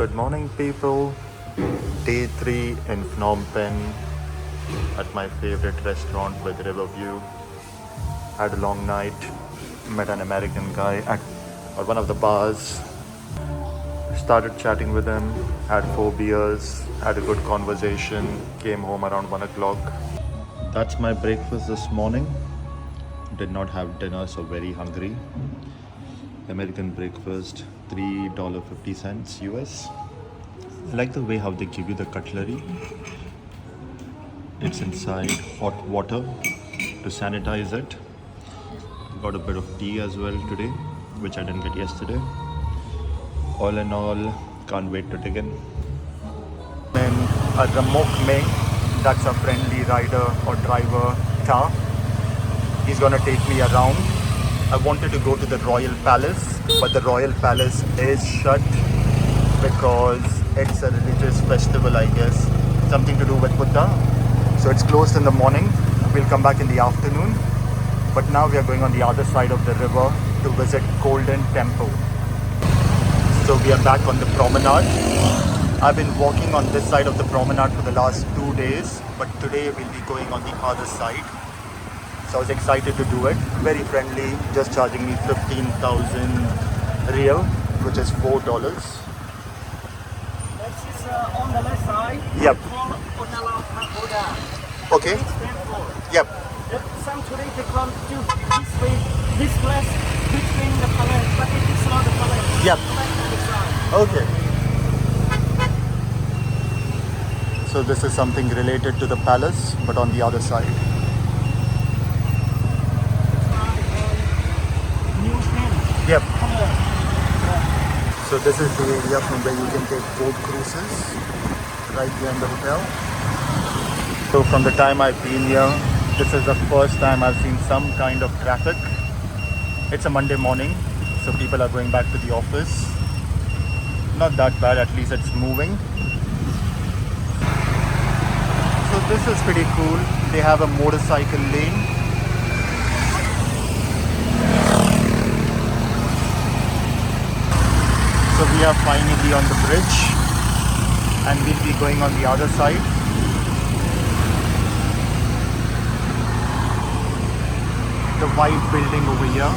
Good morning, people. Day 3 in Phnom Penh at my favorite restaurant with river view. Had a long night. Met an American guy at one of the bars. Started chatting with him. Had 4 beers. Had a good conversation. Came home around 1 o'clock. That's my breakfast this morning. Did not have dinner, so very hungry. American breakfast, $3.50 US. I like the way how they give you the cutlery. It's inside hot water to sanitize it. Got a bit of tea as well today, which I didn't get yesterday. All in all, can't wait to dig in. Then Ramok May, that's a friendly rider or driver, Ta. He's gonna take me around. I wanted to go to the Royal Palace, but the Royal Palace is shut because it's a religious festival, I guess. Something to do with Buddha. So it's closed in the morning. We'll come back in the afternoon. But now we are going on the other side of the river to visit Golden Temple. So we are back on the promenade. I've been walking on this side of the promenade for the last 2 days, but today we'll be going on the other side. So I was excited to do it. Very friendly, just charging me 15,000 real, which is $4. This is on the left side. Yep. Cambodia. Okay. Yep. Some tourists they come to this way, this place between the palace, but it is not the palace. Yep. Okay. So this is something related to the palace, but on the other side. Yep. So this is the area from where you can take boat cruises, right behind the hotel. So from the time I've been here, this is the first time I've seen some kind of traffic. It's a Monday morning, so people are going back to the office. Not that bad, at least it's moving. So this is pretty cool. They have a motorcycle lane. So we are finally on the bridge and we'll be going on the other side. The white building over here,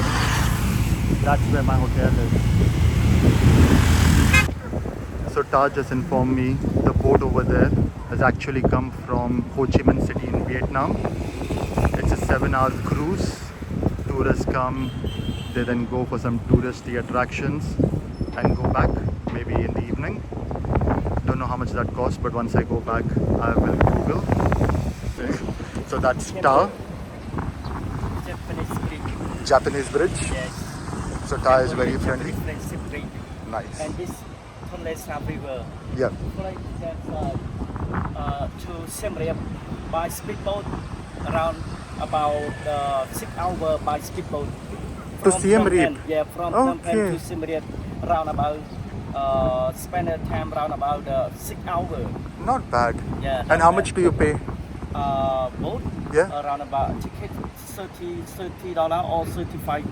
that's where my hotel is. So Taj just informed me the boat over there has actually come from Ho Chi Minh City in Vietnam. It's a 7-hour cruise. Tourists come, they then go for some touristy attractions and go back maybe in the evening. Don't know how much that costs, but once I go back I will Google. So that's Ta, Japanese bridge. Yes. So Ta is very friendly. Nice. And this Tonle Sap River. Yeah. Like that to Siem Reap by speedboat around about 6 hours by speedboat. To Siem Reap? Yeah, from Phnom Penh to Siem Reap around about spend a time around about 6 hours. Not bad. Yeah. And how much do you pay? Boat? Yeah. Around about ticket $30 or $35.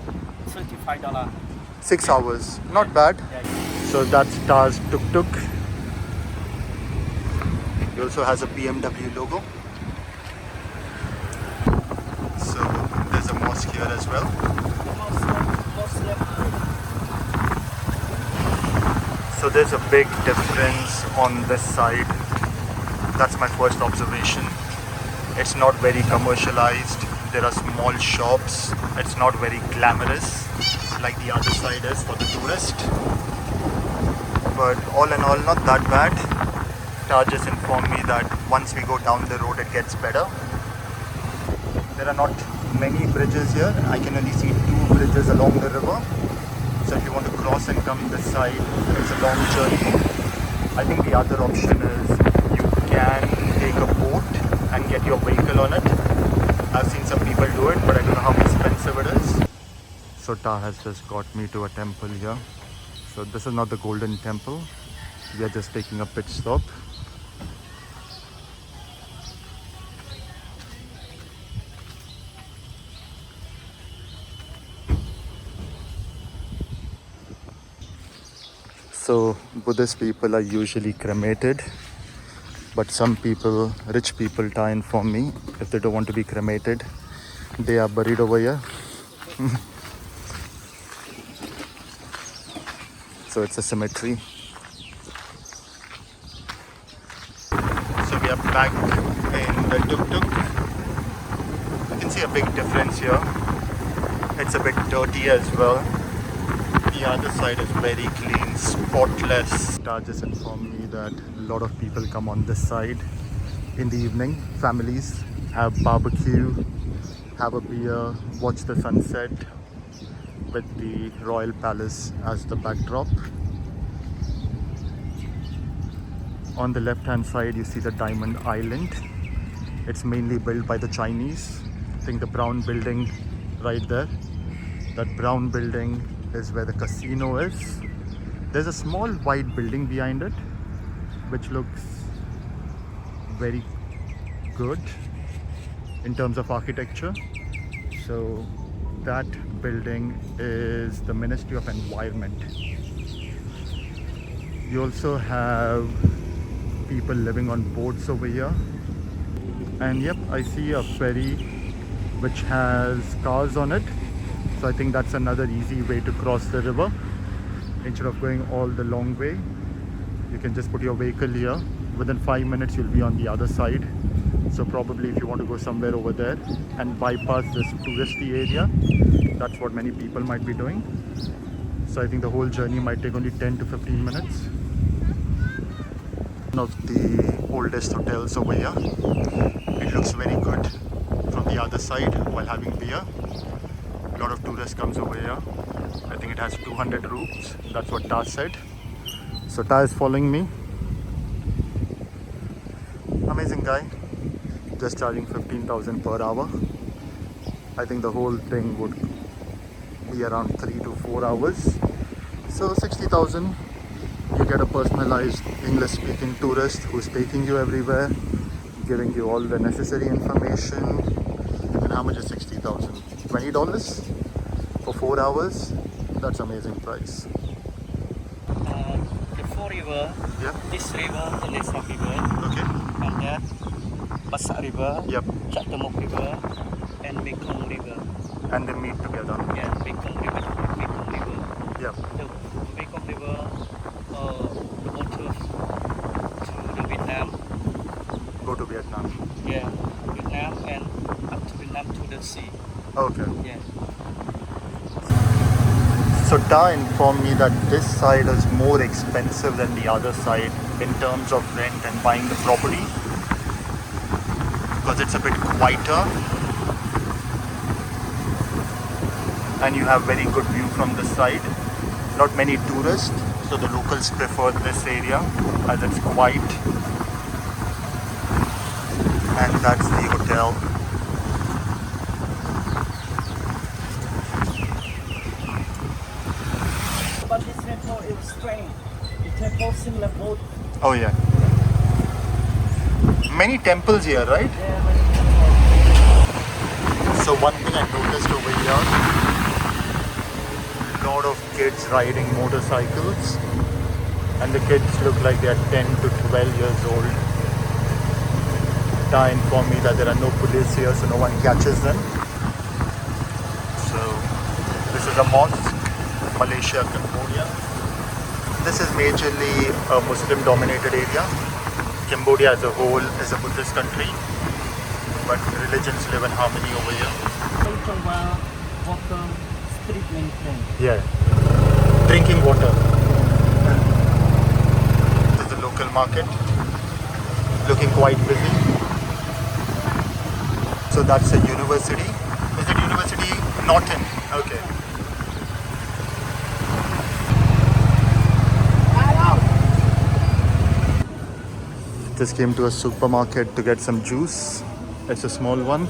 6 hours. Not bad. Yeah. So that's Ta's tuk-tuk. He also has a BMW logo. So there's a mosque here as well. So there's a big difference on this side. That's my first observation. It's not very commercialized. There are small shops. It's not very glamorous like the other side is for the tourist. But all in all, not that bad. Taj just informed me that once we go down the road, it gets better. There are not many bridges here. I can only see 2 bridges along the river. So if you want to cross and come this side, it's a long journey. I think the other option is you can take a boat and get your vehicle on it. I've seen some people do it, but I don't know how expensive it is. So Ta has just got me to a temple here. So this is not the Golden Temple. We are just taking a pit stop. So Buddhist people are usually cremated, but some people, rich people, tie in for me if they don't want to be cremated. They are buried over here. So it's a cemetery. So we are back in the tuk-tuk. You can see a big difference here. It's a bit dirty as well. The other side is very clean, spotless. Taj just informed me that a lot of people come on this side in the evening. Families have barbecue, have a beer, watch the sunset with the royal palace as the backdrop. On the left hand side you see the Diamond Island. It's mainly built by the Chinese. I think the brown building right there, that brown building is where the casino is. There's a small white building behind it which looks very good in terms of architecture. So that building is the Ministry of Environment. You also have people living on boats over here. And yep, I see a ferry which has cars on it. So I think that's another easy way to cross the river. Instead of going all the long way, you can just put your vehicle here. Within 5 minutes you'll be on the other side. So probably if you want to go somewhere over there and bypass this touristy area, that's what many people might be doing. So I think the whole journey might take only 10 to 15 minutes. One of the oldest hotels over here. It looks very good from the other side while having beer. A lot of tourists comes over here. I think it has 200 rooms. That's what Ta said. So Ta is following me. Amazing guy. Just charging 15,000 per hour. I think the whole thing would be around 3 to 4 hours. So 60,000. You get a personalized English speaking tourist who's taking you everywhere, giving you all the necessary information. And how much is 60,000? $20 for 4 hours? That's amazing price. The four river. Yeah. This river, the Lesa River, Okay. and that Basak River, Yep. Chatamok River, and Mekong River. And they meet together. Yeah, Mekong River. Yep. The Mekong River, the water to the Vietnam. Go to Vietnam. Yeah, Vietnam and up to Vietnam to the sea. Okay. Yeah. So Ta informed me that this side is more expensive than the other side in terms of rent and buying the property, because it's a bit quieter and you have very good view from the side. Not many tourists, so the locals prefer this area as it's quiet. And that's the hotel. But this temple is strange. The temple similar both. Oh yeah. Many temples here, right? Yeah, many temples. So one thing I noticed over here, lot of kids riding motorcycles, and the kids look like they are 10 to 12 years old. Ta informed me that there are no police here, so no one catches them. So this is a mosque, Malaysia, Cambodia. This is majorly a Muslim dominated area. Cambodia as a whole is a Buddhist country, but religions live in harmony over here. Water, street maintenance. Yeah. Drinking water. This is the local market. Looking quite busy. So that's a university. Is it University Norton? Okay. Just came to a supermarket to get some juice. It's a small one.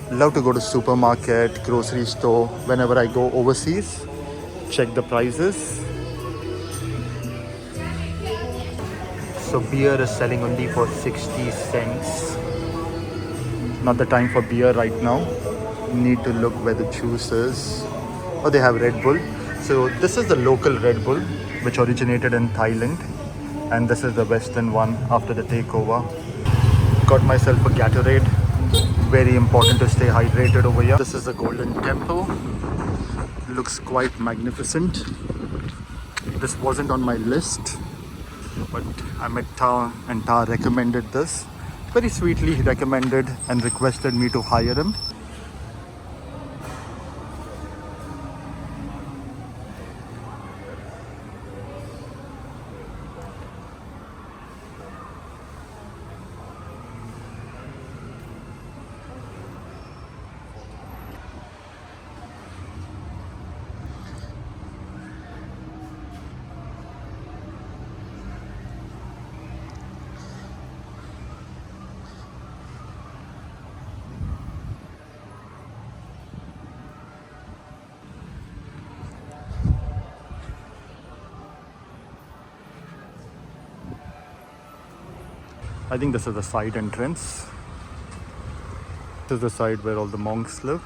Love to go to supermarket, grocery store whenever I go overseas. Check the prices. So beer is selling only for 60 cents. Not the time for beer right now. Need to look where the juice is. Oh, they have Red Bull. So this is the local Red Bull. which originated in Thailand, and this is the Western one after the takeover. Got myself a Gatorade. Very important to stay hydrated over here. This is the Golden Temple. Looks quite magnificent. This wasn't on my list, but I met Ta and Ta recommended this. Very sweetly he recommended and requested me to hire him. I think this is the side entrance. This is the side where all the monks live.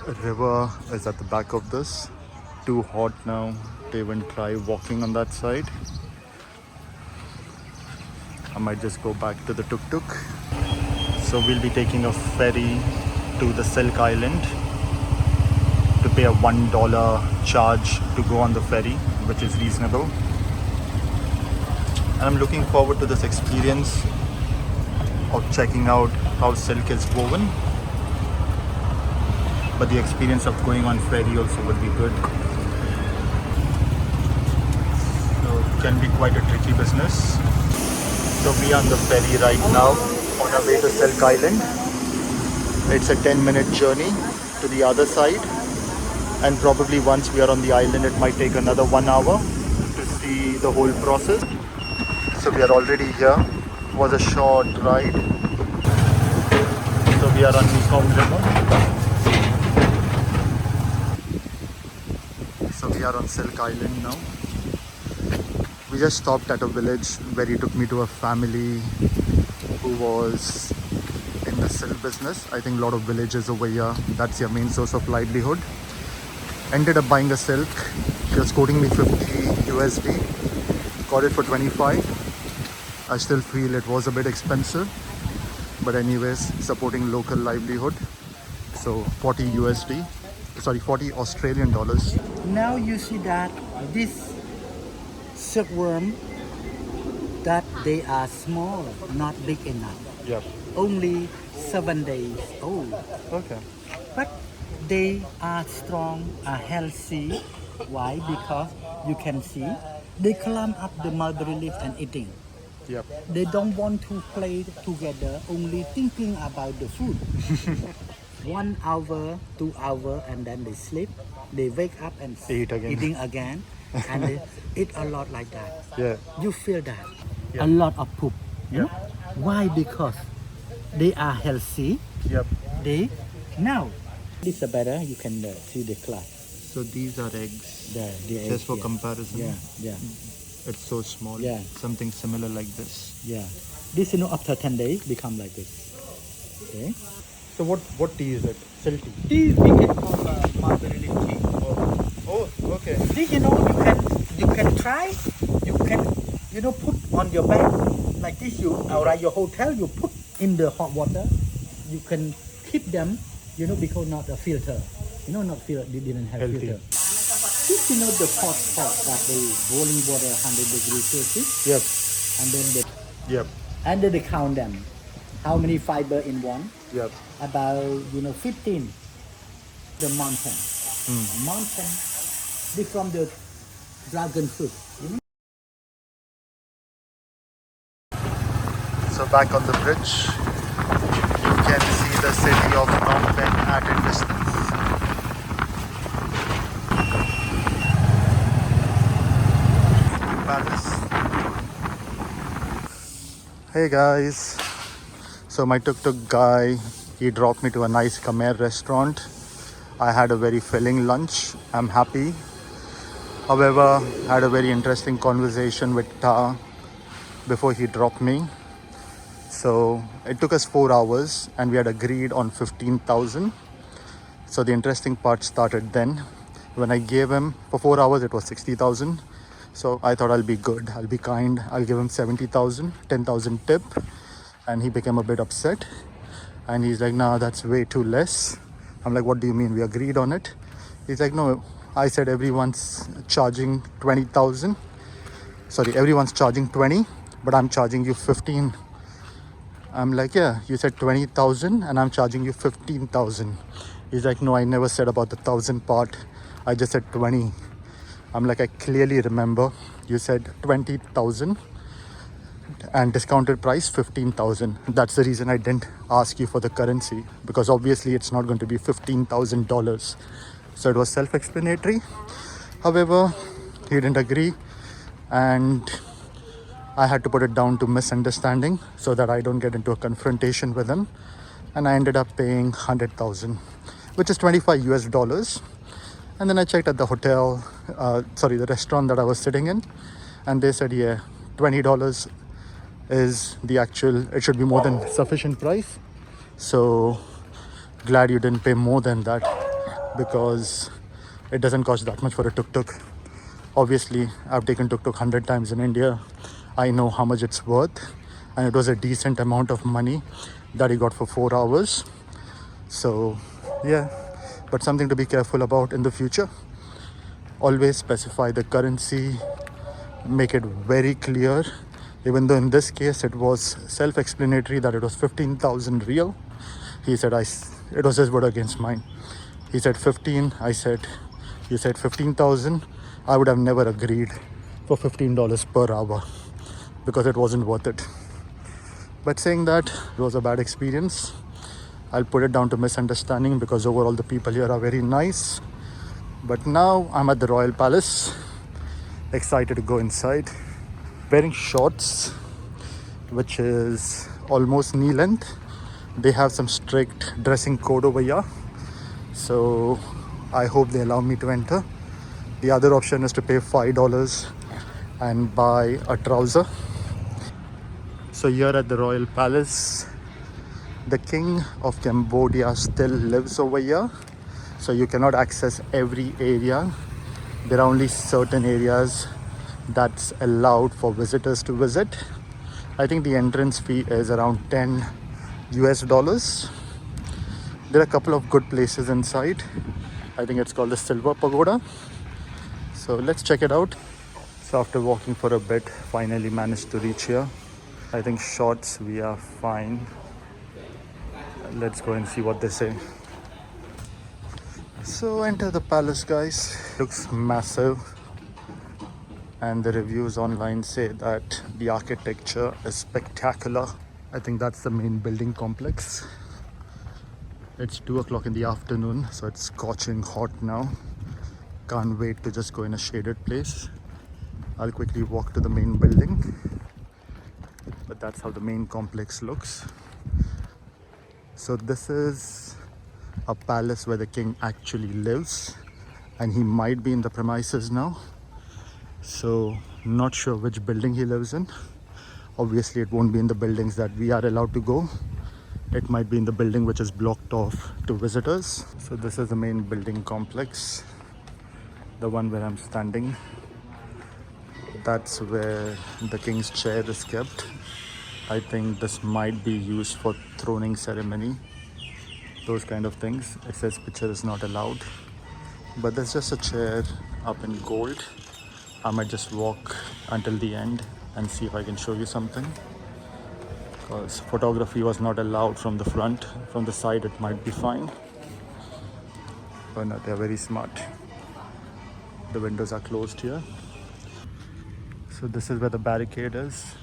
A river is at the back of this. Too hot now to even try walking on that side. I might just go back to the tuk-tuk. So we'll be taking a ferry to the Silk Island to pay a $1 charge to go on the ferry, which is reasonable. And I'm looking forward to this experience of checking out how silk is woven. But the experience of going on ferry also would be good. So it can be quite a tricky business. So we are on the ferry right now on our way to Silk Island. It's a 10-minute journey to the other side. And probably once we are on the island, it might take another 1 hour to see the whole process. So we are already here. It was a short ride. So we are on Mekong River. So we are on Silk Island now. We just stopped at a village where he took me to a family who was in the silk business. I think a lot of villages over here, that's their main source of livelihood. Ended up buying a silk. She was quoting me 50 USD. Got it for 25. I still feel it was a bit expensive, but anyways, supporting local livelihood. So 40 USD, sorry, 40 Australian dollars. Now you see that this silkworm, that they are small, not big enough. Yep. Only 7 days old. Okay. But they are strong, are healthy. Why? Because you can see they climb up the mulberry leaf and eating. Yep. They don't want to play together, only thinking about the food. 1 hour, 2 hours, and then they sleep. They wake up and Eat again. eating again, and they eat a lot like that. Yeah. You feel that? Yeah. A lot of poop. Yeah. Why? Because they are healthy. Yep. They now. This is better. You can see the class. So these are eggs. The Just eggs, for yeah. comparison. Yeah. It's so small. Yeah. Something similar like this. Yeah. This, after 10 days, become like this. Okay. So what tea is it? Silk tea. This we can call mulberry leaf tea. Oh, okay. This, you can try. You can, put on your bed like this. You around your hotel, you put in the hot water. You can keep them, because not a filter. Not filter. They didn't have Healthy. filter. This, the pot that they boiling water 100 degrees Celsius. Yep. And then Yep. and then they count them. How many fiber in one? Yep. About 15. The mountain. Mountain. They from the dragon fruit. So back on the bridge, you can see the city of Phnom Penh at a distance. Palace. Hey guys. So my tuk-tuk guy, he dropped me to a nice Khmer restaurant. I had a very filling lunch. I'm happy. However, had a very interesting conversation with Ta before he dropped me. So it took us 4 hours and we had agreed on 15,000. So the interesting part started then. When I gave him for 4 hours, it was 60,000. So I thought I'll be good, I'll be kind, I'll give him 70,000, 10,000 tip. And he became a bit upset. And he's like, nah, that's way too less. I'm like, what do you mean? We agreed on it. He's like, no, I said everyone's charging 20,000. Sorry, everyone's charging 20, but I'm charging you 15. I'm like, yeah, you said 20,000 and I'm charging you 15,000. He's like, no, I never said about the 1,000 part. I just said 20. I'm like, I clearly remember you said 20,000 and discounted price 15,000. That's the reason I didn't ask you for the currency, because obviously it's not going to be $15,000. So it was self-explanatory. However, he didn't agree, and I had to put it down to misunderstanding so that I don't get into a confrontation with him. And I ended up paying 100,000, which is 25 US dollars. And then I checked at the hotel, the restaurant that I was sitting in, and they said, yeah, $20 is the actual, it should be more than sufficient price. So glad you didn't pay more than that, because it doesn't cost that much for a tuk-tuk. Obviously, I've taken tuk-tuk 100 times in India. I know how much it's worth, and it was a decent amount of money that he got for 4 hours. So yeah, but something to be careful about in the future. Always specify the currency, make it very clear. Even though in this case it was self-explanatory that it was 15,000 real. He said it was his word against mine. He said 15, I said, you said 15,000. I would have never agreed for $15 per hour because it wasn't worth it. But saying that, it was a bad experience. I'll put it down to misunderstanding, because overall the people here are very nice. But now I'm at the Royal Palace, excited to go inside. Wearing shorts, which is almost knee length. They have some strict dressing code over here, so I hope they allow me to enter. The other option is to pay $5 and buy a trouser. So here at the Royal Palace, the King of Cambodia still lives over here, so you cannot access every area. There are only certain areas that's allowed for visitors to visit. I think the entrance fee is around 10 US dollars. There are a couple of good places inside. I think it's called the Silver Pagoda. So let's check it out. So after walking for a bit, finally managed to reach here. I think shorts we are fine. Let's go and see what they say. So enter the palace, guys. Looks massive. And the reviews online say that the architecture is spectacular. I think that's the main building complex. It's 2 o'clock in the afternoon, so it's scorching hot now. Can't wait to just go in a shaded place. I'll quickly walk to the main building. But that's how the main complex looks. So this is a palace where the king actually lives, and he might be in the premises now. So not sure which building he lives in. Obviously it won't be in the buildings that we are allowed to go. It might be in the building which is blocked off to visitors. So this is the main building complex, the one where I'm standing. That's where the king's chair is kept. I think this might be used for throning ceremony, those kind of things. It says picture is not allowed, but there's just a chair up in gold. I might just walk until the end and see if I can show you something, because photography was not allowed from the front. From the side it might be fine, but no, they're very smart. The windows are closed here. So this is where the barricade is,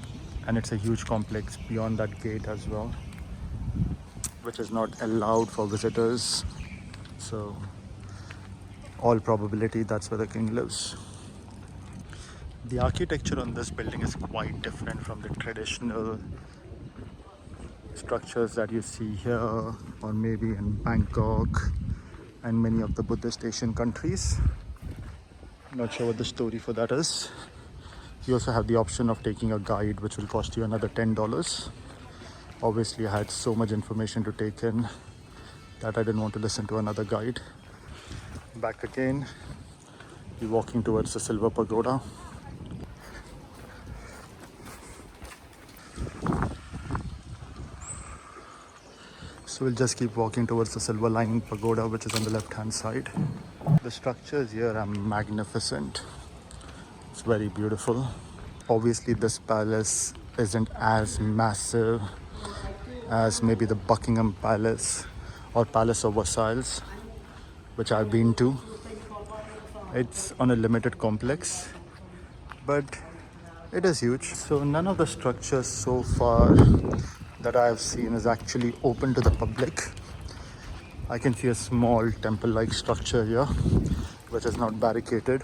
and it's a huge complex beyond that gate as well, which is not allowed for visitors. So all probability that's where the king lives. The architecture on this building is quite different from the traditional structures that you see here, or maybe in Bangkok and many of the Buddhist Asian countries. Not sure what the story for that is. You also have the option of taking a guide, which will cost you another $10. Obviously I had so much information to take in that I didn't want to listen to another guide. Back again. We're walking towards the Silver Pagoda. So we'll just keep walking towards the Silver Lining Pagoda, which is on the left-hand side. The structures here are magnificent. It's very beautiful. Obviously, this palace isn't as massive as maybe the Buckingham Palace or Palace of Versailles, which I've been to. It's on a limited complex, but it is huge. So none of the structures so far that I have seen is actually open to the public. I can see a small temple-like structure here, which is not barricaded.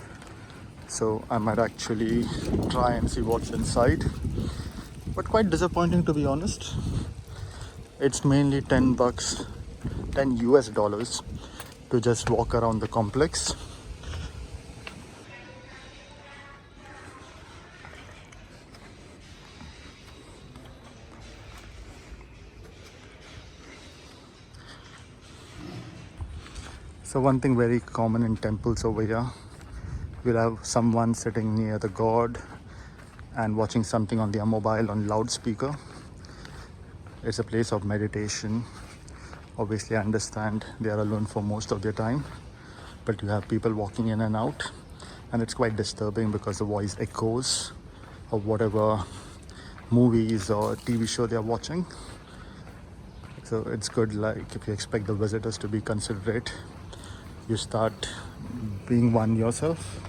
So I might actually try and see what's inside. But quite disappointing, to be honest. It's mainly 10 bucks, 10 US dollars to just walk around the complex. So one thing very common in temples over here, you'll have someone sitting near the god and watching something on their mobile on loudspeaker. It's a place of meditation. Obviously, I understand they are alone for most of their time, but you have people walking in and out, and it's quite disturbing because the voice echoes of whatever movies or TV show they are watching. So it's good, like if you expect the visitors to be considerate, you start being one yourself.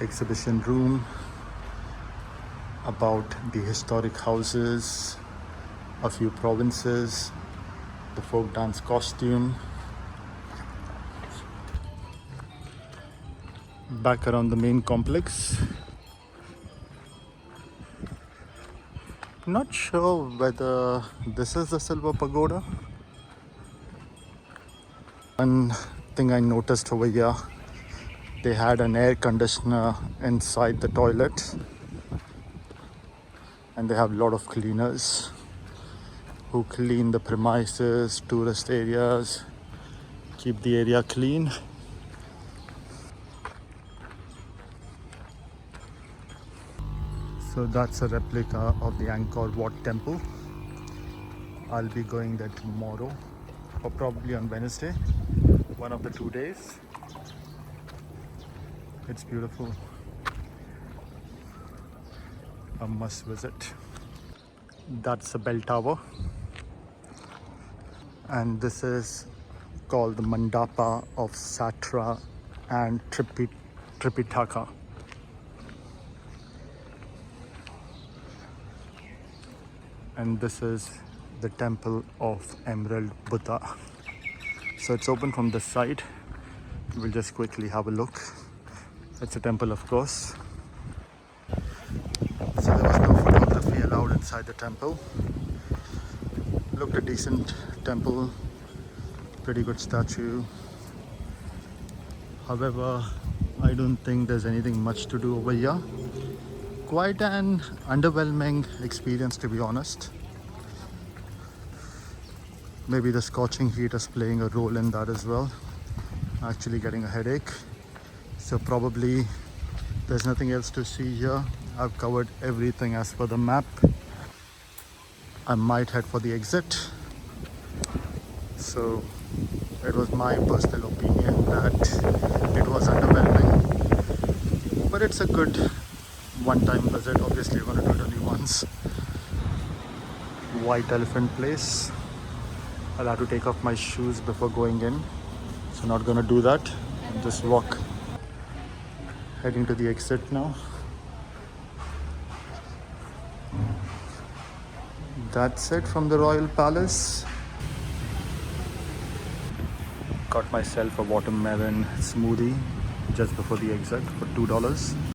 Exhibition room about the historic houses, a few provinces, the folk dance costume. Back around the main complex. Not sure whether this is the Silver Pagoda. One thing I noticed over here, they had an air conditioner inside the toilet, and they have a lot of cleaners who clean the premises, tourist areas, keep the area clean. So that's a replica of the Angkor Wat temple. I'll be going there tomorrow or probably on Wednesday, one of the 2 days. It's beautiful. A must visit. That's the bell tower, and this is called the Mandapa of Satra and Tripitaka. And this is the temple of Emerald Buddha. So it's open from this side. We'll just quickly have a look. It's a temple, of course. So there was no photography allowed inside the temple. Looked a decent temple, pretty good statue. However, I don't think there's anything much to do over here. Quite an underwhelming experience, to be honest. Maybe the scorching heat is playing a role in that as well. Actually getting a headache. So probably there's nothing else to see here. I've covered everything as per the map. I might head for the exit. So it was my personal opinion that it was underwhelming, but it's a good one-time visit. Obviously you're going to do it only once. White Elephant Place. I'll have to take off my shoes before going in, so not going to do that. Just walk. Heading to the exit now. That's it from the Royal Palace. Got myself a watermelon smoothie just before the exit for $2.